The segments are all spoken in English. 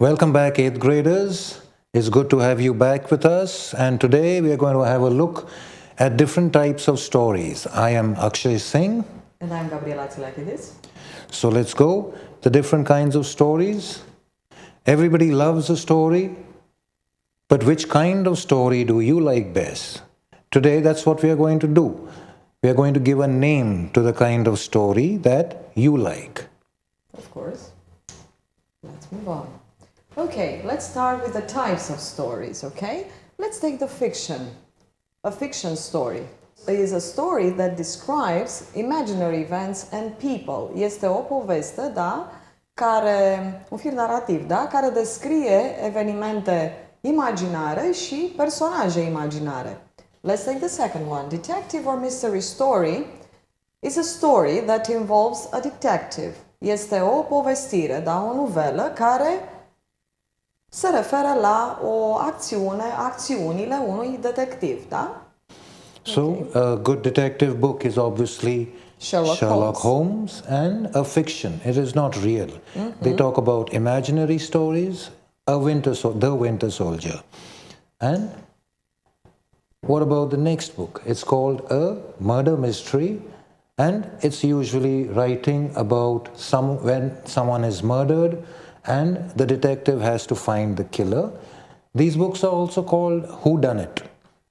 Welcome back, 8th graders. It's good to have you back with us. And today we are going to have a look at different types of stories. I am Akshay Singh. And I'm Gabriela. So let's go. The different kinds of stories. Everybody loves a story. But which kind of story do you like best? Today, that's what we are going to do. We are going to give a name to the kind of story that you like. Of course. Let's move on. Okay, let's start with the types of stories, okay? Let's take the fiction. A fiction story is a story that describes imaginary events and people. Este o poveste, da, un fir narrativ, da, care descrie evenimente imaginare și personaje imaginare. Let's take the second one. Detective or mystery story is a story that involves a detective. Este o povestire, da, o novelă care se referă la o acțiunile unui detectiv, da? So, a good detective book is obviously Sherlock Holmes and a fiction. It is not real. They talk about imaginary stories, The Winter Soldier. And what about the next book? It's called a murder mystery, and it's usually writing about when someone is murdered and the detective has to find the killer. These books are also called whodunit.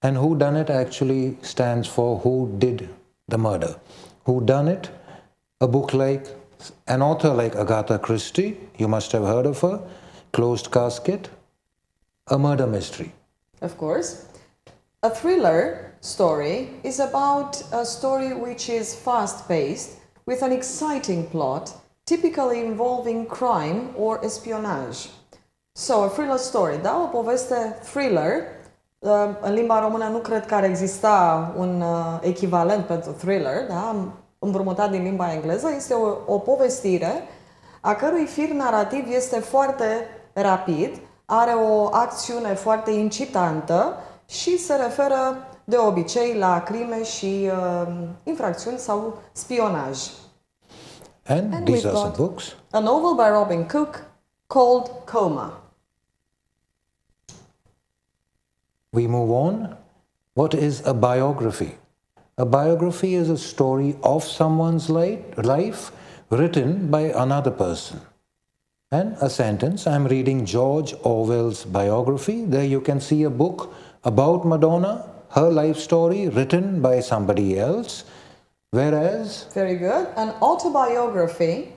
And whodunit actually stands for who did the murder. Whodunit, a book like an author like Agatha Christie, you must have heard of her, Closed Casket, a murder mystery. Of course. A thriller story is about a story which is fast-paced with an exciting plot, typically involving crime or espionage. So, a thriller story, da? O poveste thriller. În limba română nu cred că ar exista un echivalent pentru thriller, da? Împrumutat din limba engleză, este o povestire a cărui fir narrativ este foarte rapid, are o acțiune foarte incitantă și se referă de obicei la crime și infracțiuni sau spionaj. And these are some books. A novel by Robin Cook called Coma. We move on. What is a biography? A biography is a story of someone's life written by another person. And a sentence, I'm reading George Orwell's biography. There you can see a book about Madonna, her life story written by somebody else. Whereas... Very good. An autobiography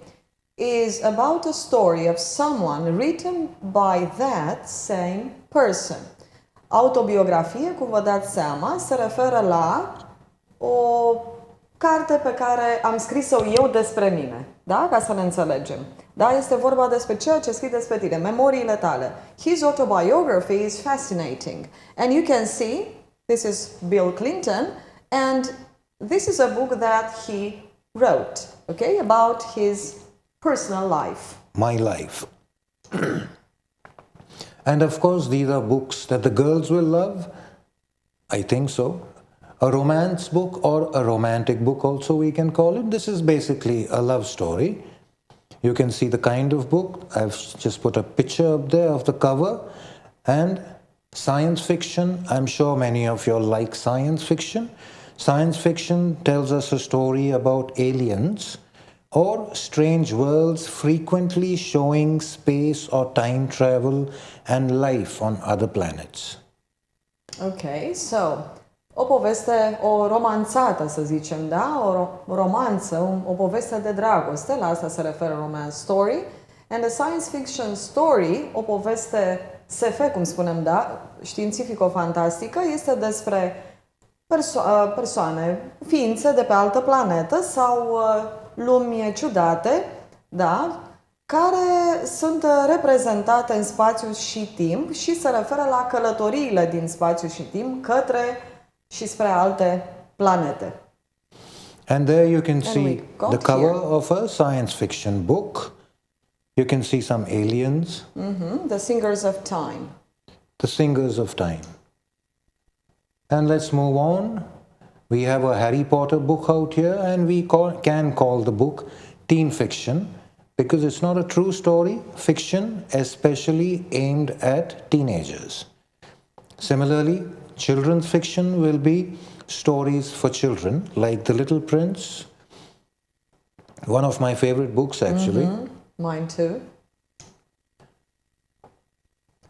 is about a story of someone written by that same person. Autobiografie, cum vă dați seama, se referă la o carte pe care am scris-o eu despre mine, da? Ca să ne înțelegem. Da? Este vorba despre ceea ce scrii despre tine, memoriile tale. His autobiography is fascinating. And you can see, this is Bill Clinton, and this is a book that he wrote, okay, about his personal life. My life. And of course, these are books that the girls will love. I think so. A romance book or a romantic book also we can call it. This is basically a love story. You can see the kind of book. I've just put a picture up there of the cover. And science fiction, I'm sure many of you like science fiction. Science fiction tells us a story about aliens or strange worlds frequently showing space or time travel and life on other planets. Okay, so o poveste, o romanțată, să zicem, da? O romanță, o poveste de dragoste, la asta se referă romance story. And a science fiction story, o poveste SF, cum spunem, da? Științifico-fantastică, este despre persoane, ființe de pe altă planetă sau lumi ciudate, da? Care sunt reprezentate în spațiu și timp și se referă la călătoriile din spațiu și timp către și spre alte planete. And there you can see the cover of a science fiction book. You can see some aliens. The Singers of Time. The Singers of Time. And let's move on. We have a Harry Potter book out here, and we can call the book teen fiction because it's not a true story, fiction especially aimed at teenagers. Similarly, children's fiction will be stories for children, like The Little Prince, one of my favorite books actually. Mine too.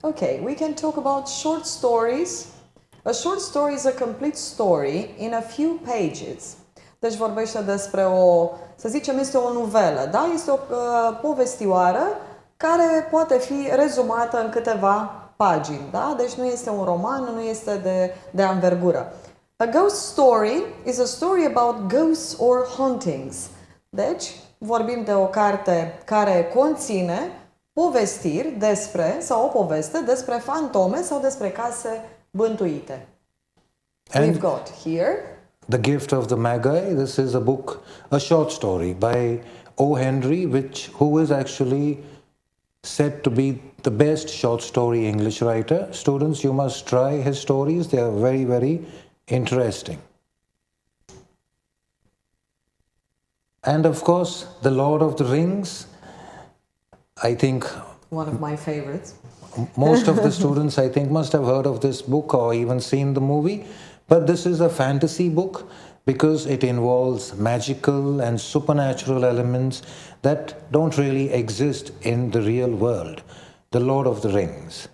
Okay, we can talk about short stories. A short story is a complete story in a few pages. Deci vorbește despre o, să zicem, este o novelă, da? Este o povestioară care poate fi rezumată în câteva pagini, da? Deci nu este un roman, nu este de anvergură. A ghost story is a story about ghosts or hauntings. Deci, vorbim de o carte care conține povestiri despre, sau o poveste despre fantome sau despre case bântuite. And We've got here The Gift of the Magi. This is a book, a short story by O. Henry, who is actually said to be the best short story English writer. Students, you must try his stories. They are very, very interesting. And of course, The Lord of the Rings. I think one of my favorites. most of the students, I think, must have heard of this book or even seen the movie. But this is a fantasy book because it involves magical and supernatural elements that don't really exist in the real world. The Lord of the Rings.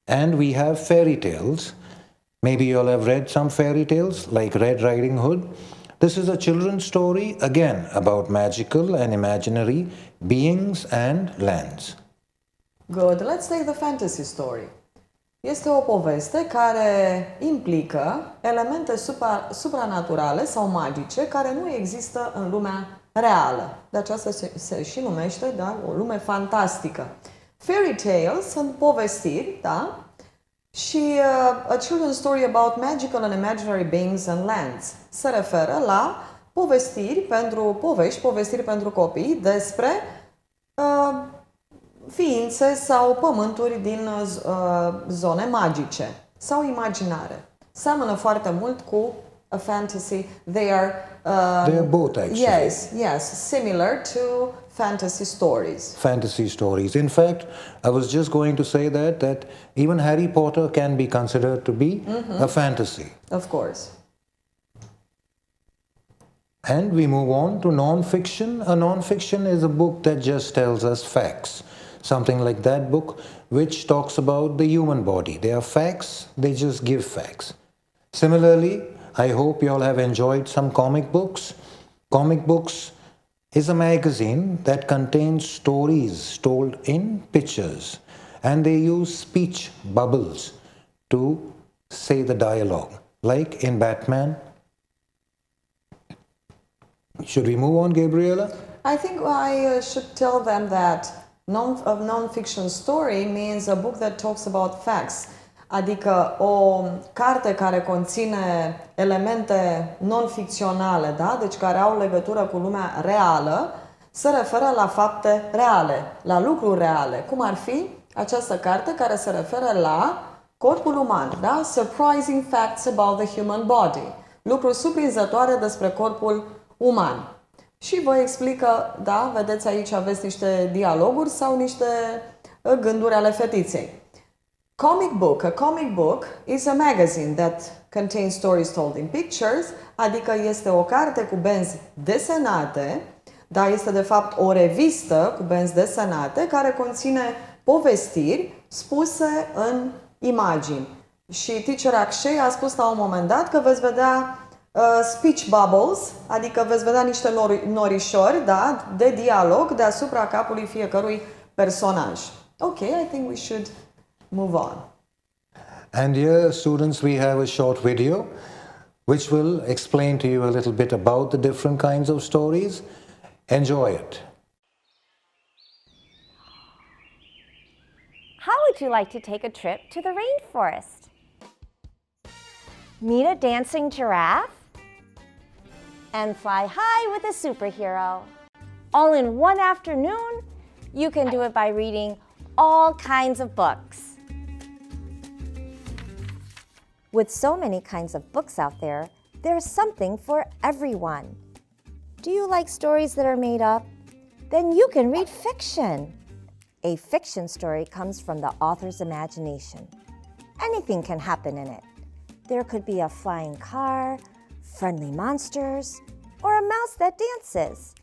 And we have fairy tales. Maybe you'll have read some fairy tales like Red Riding Hood. This is a children's story, again, about magical and imaginary beings and lands. Good. Let's take the fantasy story. Este o poveste care implică elemente supranaturale sau magice care nu există în lumea reală. De aceasta se și numește, da, o lume fantastică. Fairy tales sunt povestiri, da? Și a children's story about magical and imaginary beings and lands se referă la povestiri pentru copii despre ființe sau pământuri din zone magice sau imaginare. Seamănă foarte mult cu a fantasy. They are both actually. Yes, similar to fantasy stories. Fantasy stories. In fact, I was just going to say that even Harry Potter can be considered to be a fantasy. Of course. And we move on to non-fiction. A non-fiction is a book that just tells us facts. Something like that book which talks about the human body. They are facts, they just give facts. Similarly, I hope you all have enjoyed some comic books. Comic books is a magazine that contains stories told in pictures, and they use speech bubbles to say the dialogue, like in Batman. Should we move on, Gabriela? I think I should tell them that a non-fiction story means a book that talks about facts, adică o carte care conține elemente non-ficționale, da? Deci care au legătură cu lumea reală, se referă la fapte reale, la lucruri reale, cum ar fi această carte care se referă la corpul uman, da? Surprising facts about the human body, lucruri surprinzătoare despre corpul uman. Și vă explică, da, vedeți aici aveți niște dialoguri sau niște gânduri ale fetiței. Comic book. A comic book is a magazine that contains stories told in pictures, adică este o carte cu benzi desenate, dar este de fapt o revistă cu benzi desenate care conține povestiri spuse în imagini. Și teacher Akshay a spus la un moment dat că veți vedea speech bubbles, adică veți vedea niște norișori, da, de dialog deasupra capului fiecărui personaj. Okay, I think we should move on. And here, students, we have a short video which will explain to you a little bit about the different kinds of stories. Enjoy it. How would you like to take a trip to the rainforest? Meet a dancing giraffe? And fly high with a superhero. All in one afternoon? You can do it by reading all kinds of books. With so many kinds of books out there, there's something for everyone. Do you like stories that are made up? then you can read fiction. A fiction story comes from the author's imagination. Anything can happen in it. There could be a flying car, friendly monsters, or a mouse that dances.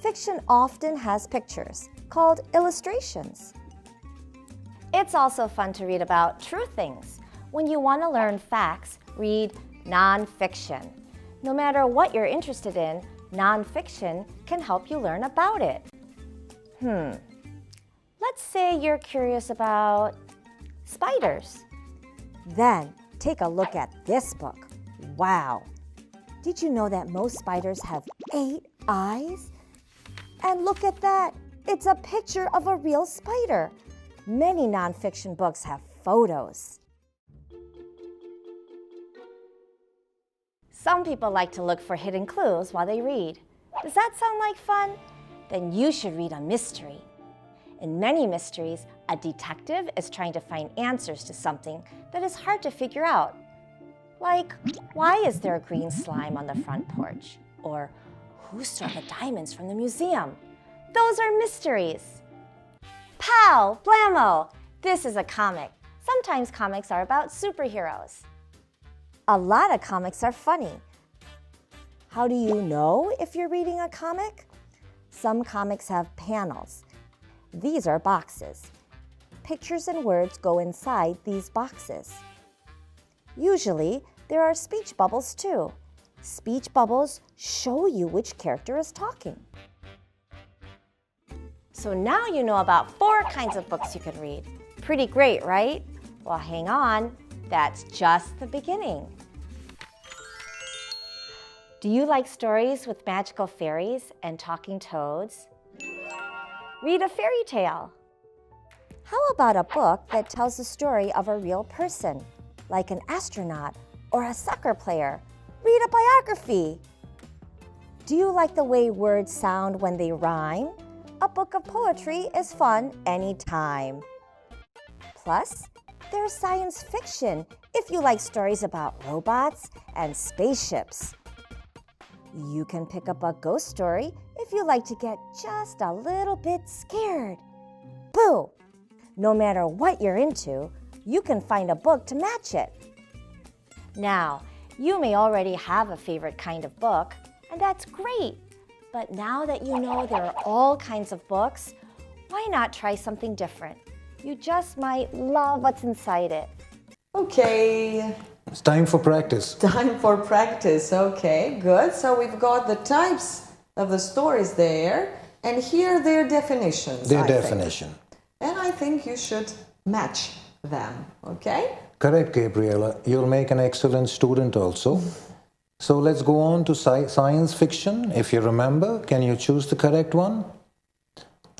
Fiction often has pictures, called illustrations. It's also fun to read about true things. When you want to learn facts, read nonfiction. No matter what you're interested in, nonfiction can help you learn about it. Let's say you're curious about spiders. Then take a look at this book. Wow! Did you know that most spiders have 8 eyes? And look at that! It's a picture of a real spider. Many nonfiction books have photos. Some people like to look for hidden clues while they read. Does that sound like fun? Then you should read a mystery. In many mysteries, a detective is trying to find answers to something that is hard to figure out. Like, why is there green slime on the front porch? Or, who stole the diamonds from the museum? Those are mysteries. Pow! Blammo! This is a comic. Sometimes comics are about superheroes. A lot of comics are funny. How do you know if you're reading a comic? Some comics have panels. These are boxes. Pictures and words go inside these boxes. Usually, there are speech bubbles too. Speech bubbles show you which character is talking. So now you know about 4 kinds of books you can read. Pretty great, right? Well, hang on. That's just the beginning. Do you like stories with magical fairies and talking toads? Read a fairy tale. How about a book that tells the story of a real person, like an astronaut or a soccer player? Read a biography. Do you like the way words sound when they rhyme? A book of poetry is fun anytime. Plus, there's science fiction if you like stories about robots and spaceships. You can pick up a ghost story if you like to get just a little bit scared. Boo! No matter what you're into, you can find a book to match it. Now, you may already have a favorite kind of book, and that's great. But now that you know there are all kinds of books, why not try something different? You just might love what's inside it. Okay. It's time for practice. Time for practice. Okay, good. So we've got the types of the stories there, and here their definitions. Their definition. And I think you should match them, okay? Correct, Gabriela. You'll make an excellent student also. So let's go on to science fiction. If you remember, can you choose the correct one?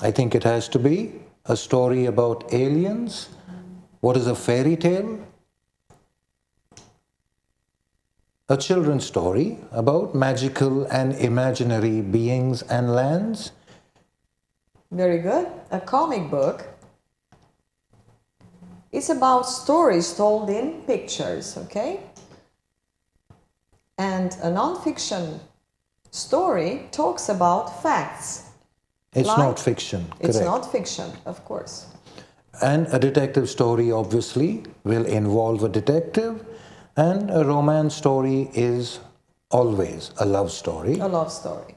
I think it has to be a story about aliens. What is a fairy tale? A children's story about magical and imaginary beings and lands. Very good. A comic book is about stories told in pictures, okay? And a non-fiction story talks about facts. It's not fiction, correct. It's not fiction, of course. And a detective story obviously will involve a detective, and a romance story is always a love story. A love story.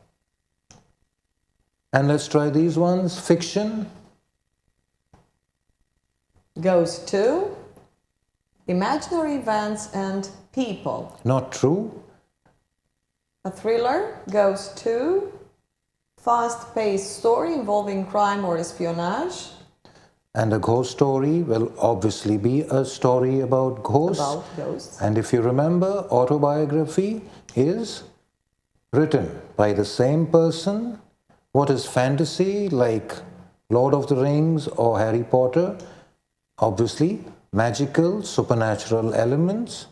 And let's try these ones. Fiction goes to imaginary events and people. Not true. A thriller goes to fast-paced story involving crime or espionage. And a ghost story will obviously be a story about ghosts. About ghosts. And if you remember, autobiography is written by the same person. What is fantasy, like Lord of the Rings or Harry Potter? Obviously, magical, supernatural elements.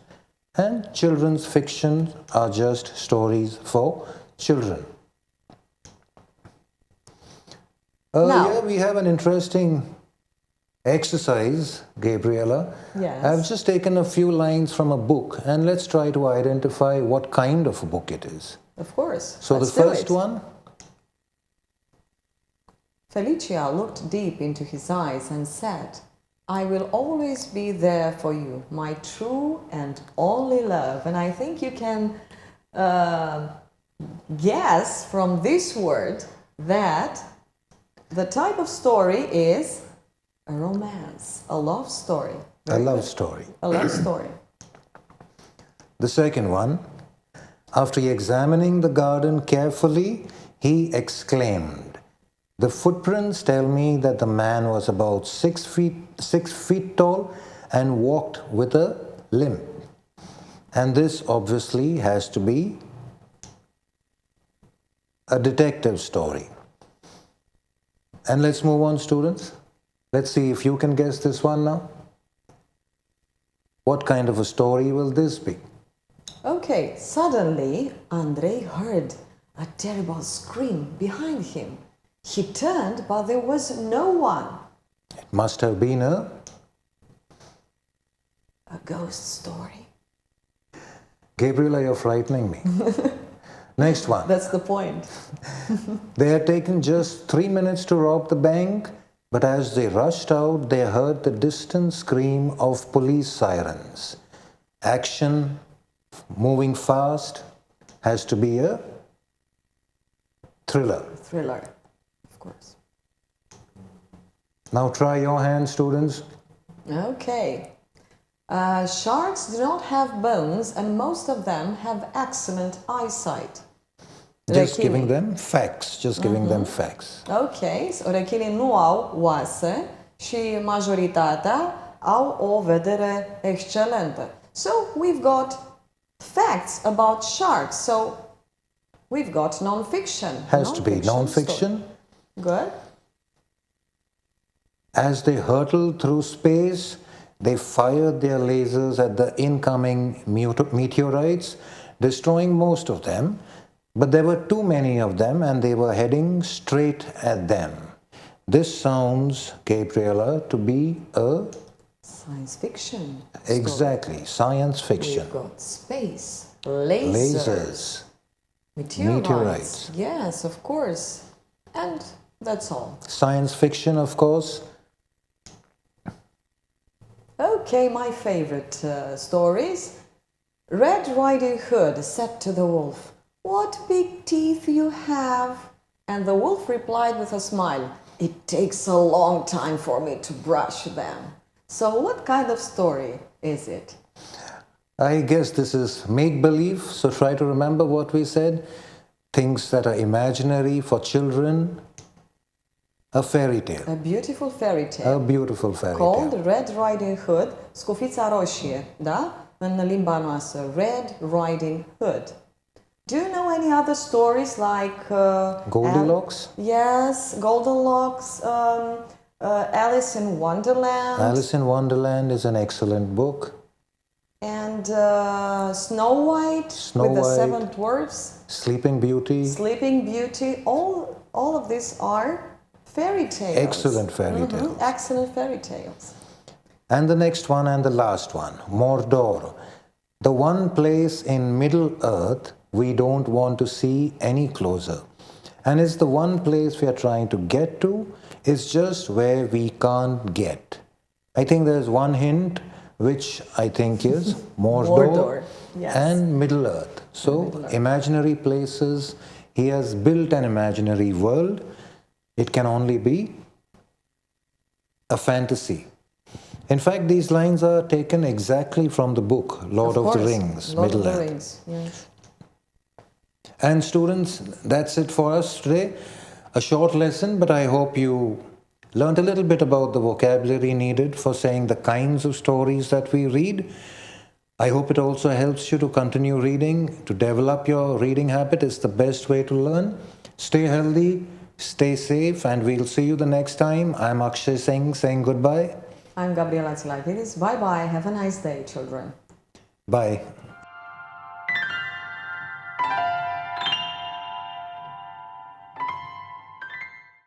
And children's fiction are just stories for children. Here we have an interesting exercise, Gabriela. Yes. I've just taken a few lines from a book, and let's try to identify what kind of a book it is. Of course. So the first one, Felicia looked deep into his eyes and said, I will always be there for you, my true and only love. And I think you can guess from this word that the type of story is a romance, a love story. A love story. A love story. The second one, after examining the garden carefully, he exclaimed, the footprints tell me that the man was about 6 feet tall and walked with a limp. And this obviously has to be a detective story. And let's move on, students. Let's see if you can guess this one now. What kind of a story will this be? Okay, suddenly Andrei heard a terrible scream behind him. He turned, but there was no one. It must have been a ghost story. Gabriela, you're frightening me. Next one. That's the point. They had taken just 3 minutes to rob the bank, but as they rushed out, they heard the distant scream of police sirens. Action, moving fast, has to be a thriller. Thriller, of course. Now try your hand, students. Okay. Sharks do not have bones and most of them have excellent eyesight. Just giving them facts. Just giving them facts. Ok, rechilii nu au oase și majoritatea au o vedere excelentă. So we've got facts about sharks. So we've got non-fiction. Has to be non-fiction. Good. As they hurtled through space, they fired their lasers at the incoming meteorites, destroying most of them. But there were too many of them and they were heading straight at them. This sounds, Gabriela, to be a science fiction. Exactly, science fiction. We've got space, lasers, meteorites. Yes, of course. And that's all. Science fiction, of course. Okay, my favorite stories. Red Riding Hood said to the wolf, "What big teeth you have!" And the wolf replied with a smile, "It takes a long time for me to brush them." So what kind of story is it? I guess this is make-believe, so try to remember what we said. Things that are imaginary for children. A fairy tale. A beautiful fairy tale. A beautiful fairy called tale. Red Riding Hood, scufița roșie, da? În limba noastră, Red Riding Hood. Do you know any other stories like Goldilocks? Yes, Goldilocks, Alice in Wonderland. Alice in Wonderland is an excellent book. And Snow White with the Seven Dwarfs. Sleeping Beauty. Sleeping Beauty. All of these are fairy tales. Excellent fairy tales. Excellent fairy tales. And the next one and the last one, Mordor. The one place in Middle Earth we don't want to see any closer. And it's the one place we are trying to get to. It's just where we can't get. I think there's one hint, which I think is Mordor, yes. and Middle Earth. So, Middle Earth. Imaginary places. He has built an imaginary world. It can only be a fantasy. In fact, these lines are taken exactly from the book, Lord of the Rings, Middle Earth. Rings, yes. And students, that's it for us today. A short lesson, but I hope you learned a little bit about the vocabulary needed for saying the kinds of stories that we read. I hope it also helps you to continue reading, to develop your reading habit. It's the best way to learn. Stay healthy, stay safe, and we'll see you the next time. I'm Akshay Singh saying goodbye. I'm Gabriela Tzilakidis. Bye-bye. Have a nice day, children. Bye.